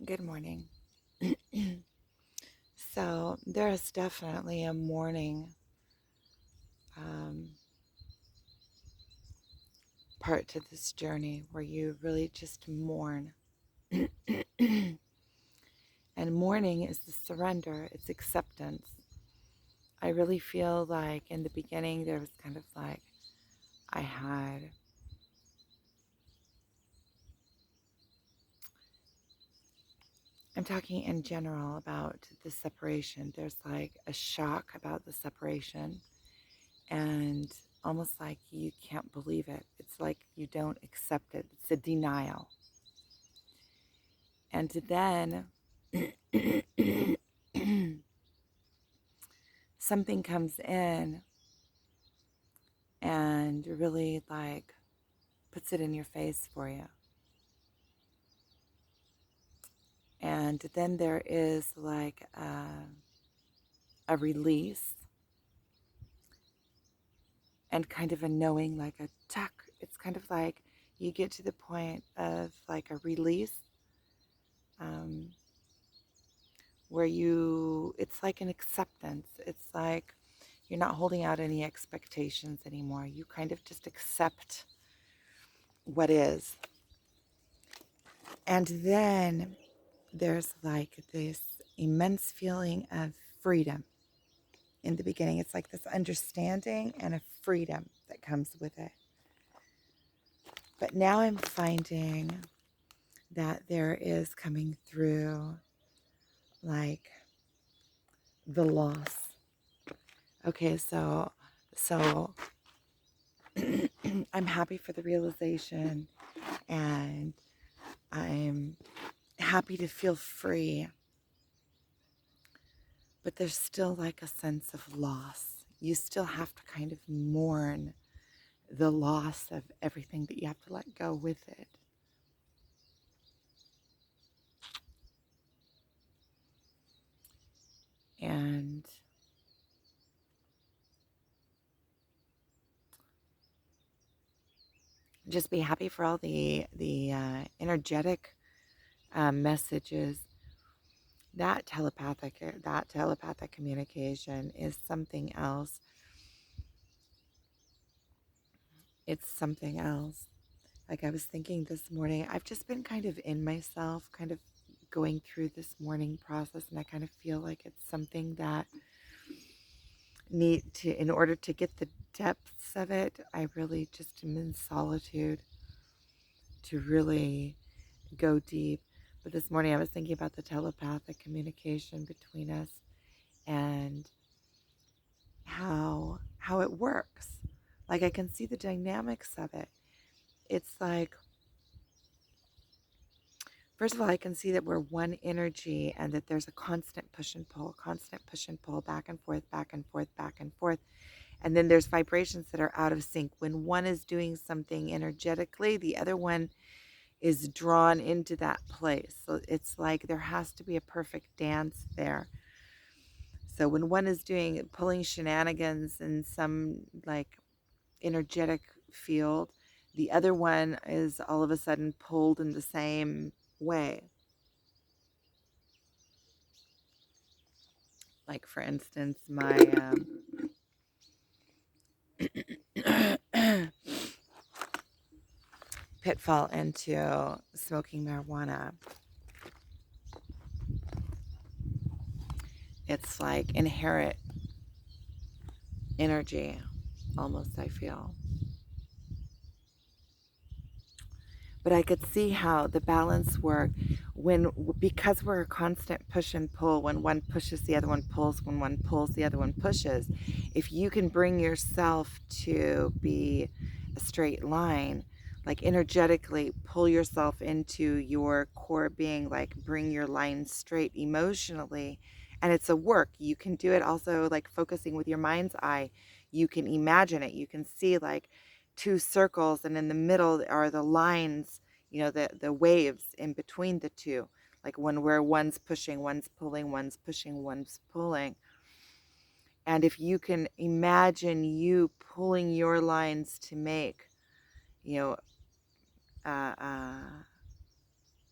Good morning. So, there is definitely a mourning um, part to this journey where you really just mourn. And mourning is the surrender, it's acceptance. I really feel like in the beginning there was kind of like I had, I'm talking in general about the separation. There's like a shock about the separation, and almost like you can't believe it. It's like you don't accept it. It's a denial. And then something comes in and really like puts it in your face for you. And then there is like a release and kind of a knowing, like a tuck. It's kind of like you get to the point of like a release, um, where it's like an acceptance. It's like you're not holding out any expectations anymore. You kind of just accept what is. And then there's like this immense feeling of freedom in the beginning. It's like this understanding and a freedom that comes with it. But now I'm finding that there is coming through like the loss. Okay, so I'm happy for the realization, and I'm happy to feel free, but there's still like a sense of loss. You still have to kind of mourn the loss of everything that you have to let go with it. And just be happy for all the energetic messages. That telepathic communication is something else. It's something else. Like I was thinking this morning, I've just been kind of in myself, kind of going through this mourning process, and I kind of feel like it's something that need to, in order to get the depths of it, I really just am in solitude to really go deep. But this morning I was thinking about the telepathic communication between us and how it works. Like I can see the dynamics of it. It's like, first of all, I can see that we're one energy and that there's a constant push and pull, back and forth, back and forth, back and forth. And then there's vibrations that are out of sync. When one is doing something energetically, the other one is drawn into that place. So it's like there has to be a perfect dance there. So when one is doing pulling shenanigans in some like energetic field, the other one is all of a sudden pulled in the same way. Like for instance, my pitfall into smoking marijuana. It's like inherent energy, almost, I feel. But I could see how the balance worked because we're a constant push and pull. When one pushes, the other one pulls. When one pulls, the other one pushes. If you can bring yourself to be a straight line, like energetically pull yourself into your core being, like bring your line straight emotionally. And it's a work. You can do it also like focusing with your mind's eye. You can imagine it. You can see like two circles, and in the middle are the lines, the waves in between the two, like where one's pushing, one's pulling, one's pushing, one's pulling. And if you can imagine you pulling your lines to make, you know, uh, uh,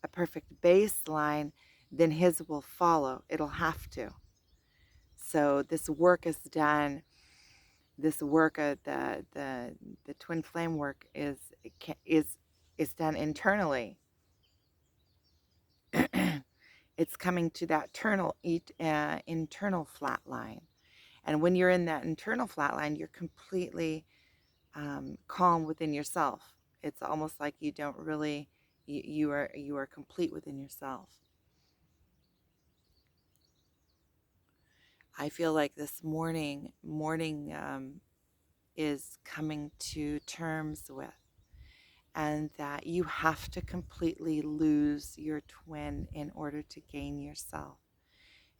a perfect baseline, then his will follow. It'll have to. So this work is done. This work, the twin flame work is done internally. It's coming to that internal flat line. And when you're in that internal flat line, you're completely calm within yourself. It's almost like you don't really, you are complete within yourself. I feel like this mourning is coming to terms with, and that you have to completely lose your twin in order to gain yourself.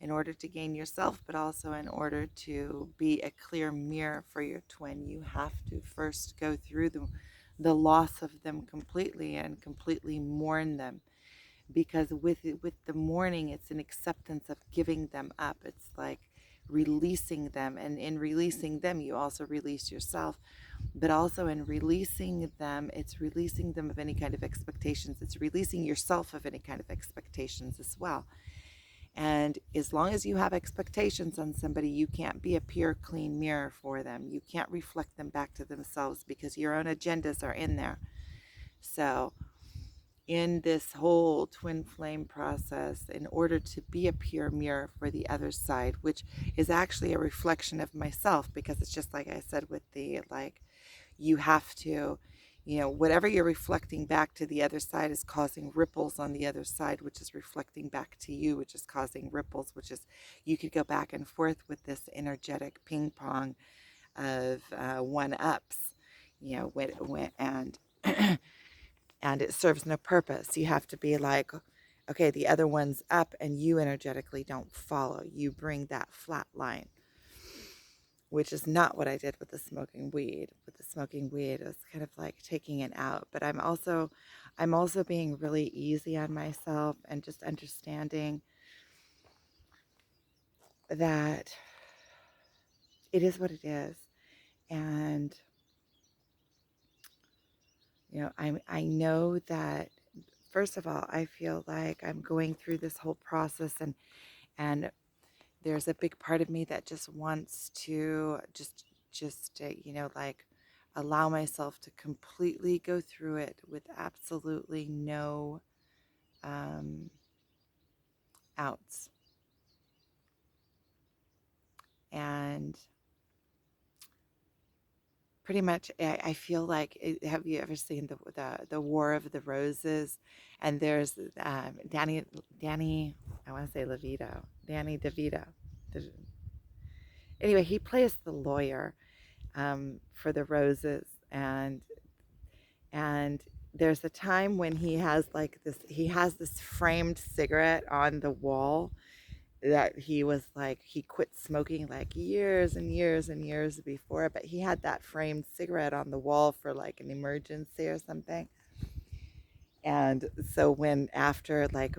In order to gain yourself, but also in order to be a clear mirror for your twin, you have to first go through the loss of them completely and completely mourn them. Because with the mourning, it's an acceptance of giving them up. It's like releasing them, and in releasing them, you also release yourself. But also in releasing them, it's releasing them of any kind of expectations. It's releasing yourself of any kind of expectations as well. And as long as you have expectations on somebody, you can't be a pure, clean mirror for them. You can't reflect them back to themselves because your own agendas are in there. So, in this whole twin flame process, in order to be a pure mirror for the other side, which is actually a reflection of myself, because it's just like I said with the, like, you have to, whatever you're reflecting back to the other side is causing ripples on the other side, which is reflecting back to you, which is causing ripples, which is, you could go back and forth with this energetic ping pong of one ups, and and it serves no purpose. You have to be like, okay, the other one's up and you energetically don't follow. You bring that flat line, which is not what I did with the smoking weed. With the smoking weed, it was kind of like taking it out. But I'm also being really easy on myself and just understanding that it is what it is. And I know that, first of all, I feel like I'm going through this whole process, and there's a big part of me that just wants to like allow myself to completely go through it with absolutely no um, outs. And pretty much, I feel like, have you ever seen the War of the Roses? And there's Danny, I want to say Levito, Danny DeVito. Anyway, he plays the lawyer for the Roses, and there's a time when he has this framed cigarette on the wall that he quit smoking like years and years and years before, but he had that framed cigarette on the wall for like an emergency or something. And so when the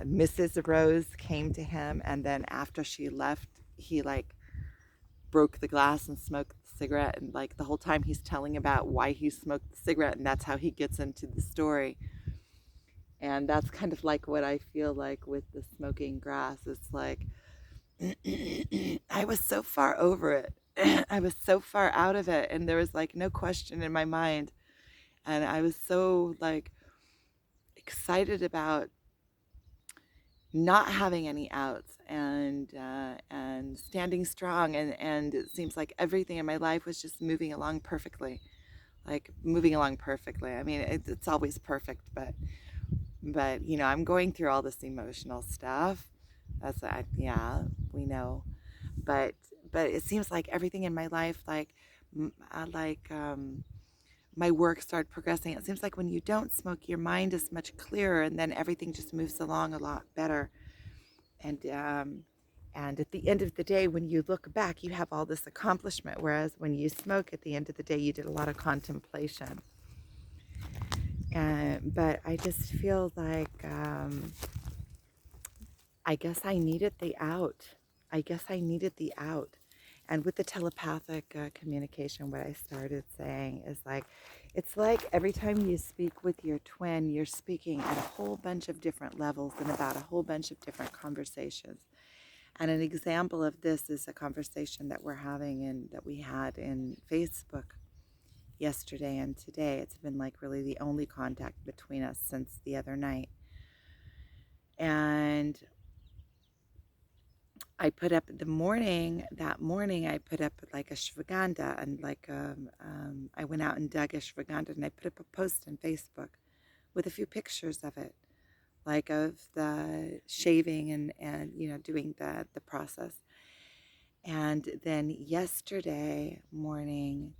Mrs. Rose came to him, and then after she left, he like broke the glass and smoked the cigarette, and like the whole time he's telling about why he smoked the cigarette, and that's how he gets into the story. And that's kind of like what I feel like with the smoking grass. It's like I was so far over it. I was so far out of it, and there was like no question in my mind. And I was so like excited about not having any outs, and standing strong, and it seems like everything in my life was just moving along perfectly, like moving along perfectly. I mean, it's always perfect, but I'm going through all this emotional stuff. Yeah, we know, but it seems like everything in my life, my work started progressing. It seems like when you don't smoke, your mind is much clearer, and then everything just moves along a lot better. And at the end of the day, when you look back, you have all this accomplishment. Whereas when you smoke, at the end of the day, you did a lot of contemplation. But I just feel like I guess I needed the out. I guess I needed the out. And with the telepathic communication, what I started saying is like, It's like every time you speak with your twin, you're speaking at a whole bunch of different levels and about a whole bunch of different conversations. And an example of this is a conversation that we're having and that we had in Facebook yesterday and today. It's been like really the only contact between us since the other night. And I put up that morning I put up like a shvaganda and like I went out and dug a shvaganda and I put up a post on Facebook with a few pictures of it, like of the shaving and doing the process. And then yesterday morning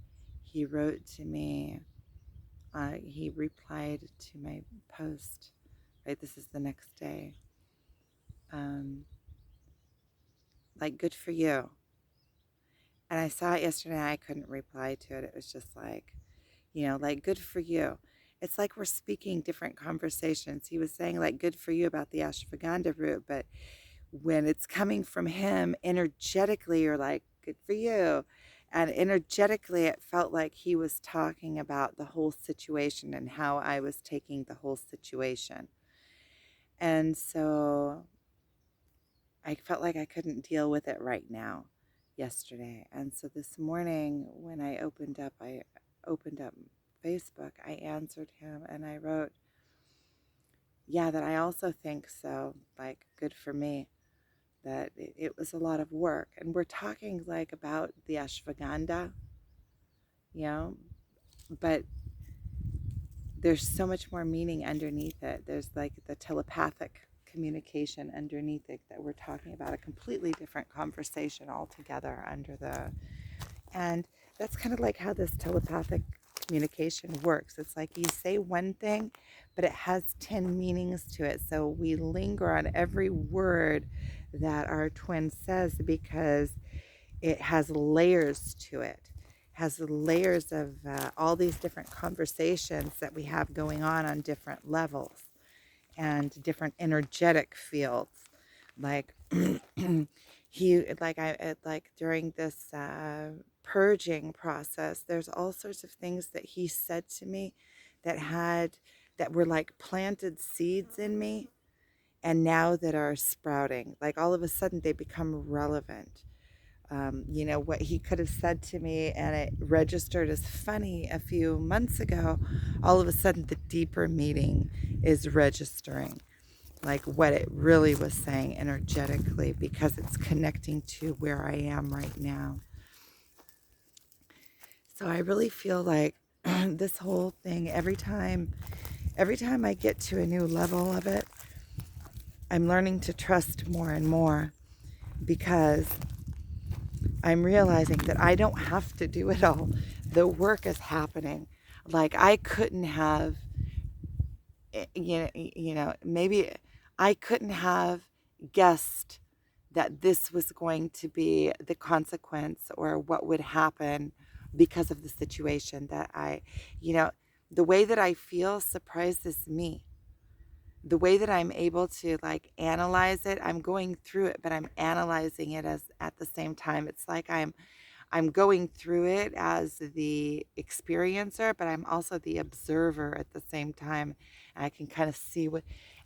he wrote to me, he replied to my post, right? This is the next day. Like, good for you. And I saw it yesterday and I couldn't reply to it. It was just like, like, good for you. It's like we're speaking different conversations. He was saying, like, good for you about the ashwagandha root, but when it's coming from him energetically, you're like, good for you. And energetically, it felt like he was talking about the whole situation and how I was taking the whole situation. And so I felt like I couldn't deal with it right now yesterday. And so this morning when I opened up Facebook, I answered him and I wrote, yeah, that I also think so, like, good for me, that it was a lot of work. And we're talking like about the ashwagandha, you know, but there's so much more meaning underneath it. There's like the telepathic communication underneath it that we're talking about, a completely different conversation altogether and that's kind of like how this telepathic communication works. It's like you say one thing, but it has 10 meanings to it. So we linger on every word that our twin says because it has layers to it. Has layers of all these different conversations that we have going on different levels and different energetic fields. Like like during this purging process, there's all sorts of things that he said to me that were like planted seeds in me, and now that are sprouting. Like all of a sudden, they become relevant. What he could have said to me and it registered as funny a few months ago, all of a sudden the deeper meaning is registering, like what it really was saying energetically, because it's connecting to where I am right now. So I really feel like this whole thing, every time I get to a new level of it, I'm learning to trust more and more, because I'm realizing that I don't have to do it all. The work is happening. Like I couldn't have, maybe I couldn't have guessed that this was going to be the consequence or what would happen because of the situation that the way that I feel surprises me. The way that I'm able to like analyze it, I'm going through it, but I'm analyzing it as at the same time. It's like I'm going through it as the experiencer, but I'm also the observer at the same time. I can kind of see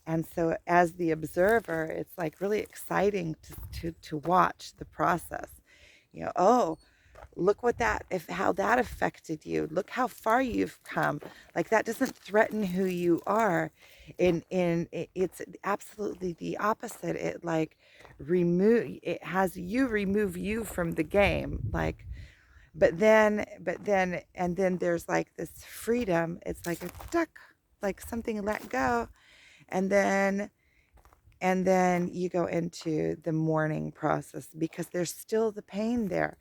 and so as the observer, it's like really exciting to watch the process. Oh, look how that affected you. Look how far you've come. Like that doesn't threaten who you are. It's absolutely the opposite. It has you remove you from the game. Like, and then there's like this freedom. It's like a duck, like something let go. And then you go into the mourning process because there's still the pain there.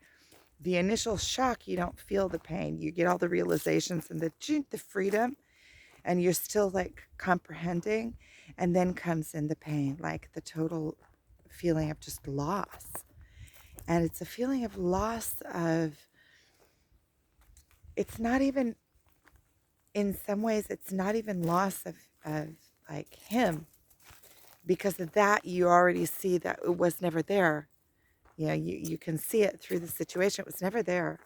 The initial shock, you don't feel the pain. You get all the realizations and the freedom, and you're still like comprehending. And then comes in the pain, like the total feeling of just loss. And it's a feeling of loss of, it's not even, in some ways, it's not even loss of like him. Because of that, you already see that it was never there. You can see it through the situation. It was never there.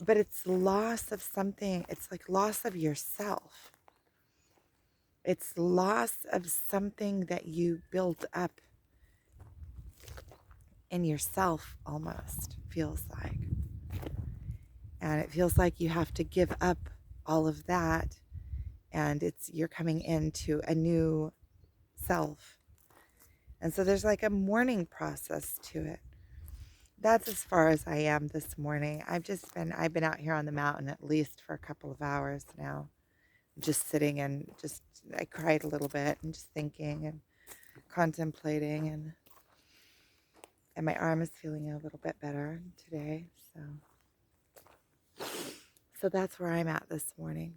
but it's loss of something. It's like loss of yourself. It's loss of something that you built up in yourself, almost feels like. And it feels like you have to give up all of that, and you're coming into a new self. And so there's like a mourning process to it. That's as far as I am this morning. I've been out here on the mountain at least for a couple of hours now. Just sitting and I cried a little bit and just thinking and contemplating, and my arm is feeling a little bit better today. So that's where I'm at this morning.